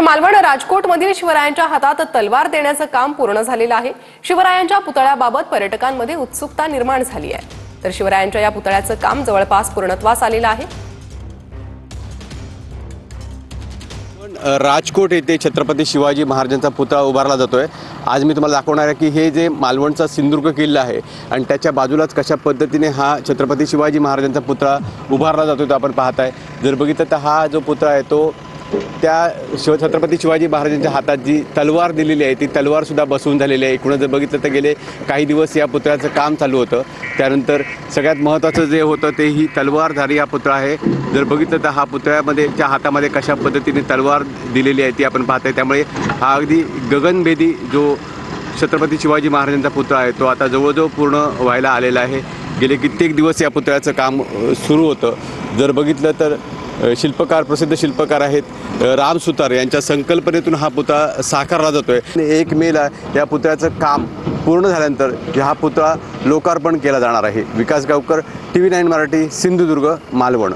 मालवण राजकोटमधील शिवरायांच्या हातात तलवार देण्याचं काम पूर्ण झालेलं आहे। शिवरायांच्या पुतळ्याबाबत पर्यटकांमध्ये उत्सुकता निर्माण झाली आहे। तर शिवरायांच्या या पुतळ्याचं काम जवळपास पूर्णत्वास आलेलं आहे। राजकोट येथे छत्रपती शिवाजी महाराजांचा पुतळा उभारला जातोय। आज मी तुम्हाला दाखवणार आहे की हे जे मालवणचा सिंधुदुर्ग किल्ला आहे आणि त्याच्या बाजूलाच कशा पद्धतीने हा छत्रपती शिवाजी महाराजांचा पुतळा उभारला जातो तो आपण पाहताय। जर बघितलं तर हा जो पुतळा आहे तो त्या छत्रपती शिवाजी महाराजांच्या हातात जी तलवार दिलेली आहे ती तलवार सुद्धा बसवून झालेली आहे। एकूणच जर बघितलं तर गेले काही दिवस या पुतळ्याचं काम चालू होतं। त्यानंतर सगळ्यात महत्त्वाचं जे होतं ते ही तलवारधारी हा पुतळा आहे। जर बघितलं तर हा पुतळ्यामध्ये त्या हातामध्ये कशा पद्धतीने तलवार दिलेली आहे ती आपण पाहताय। त्यामुळे हा अगदी गगनभेदी जो छत्रपती शिवाजी महाराजांचा पुतळा आहे तो आता जवळजवळ पूर्ण व्हायला आलेला आहे। गेले कित्येक दिवस या पुतळ्याचं काम सुरू होतं। जर बघितलं तर शिल्पकार प्रसिद्ध शिल्पकार आहेत राम सुतार यांच्या संकल्पनेतून हा पुतळा साकारला जातोय। 1 मेला या पुतळ्याचं काम पूर्ण झाल्यानंतर हा पुतळा लोकार्पण केला जाणार आहे। विकास गावकर, TV9 मराठी, सिंधुदुर्ग, मालवण।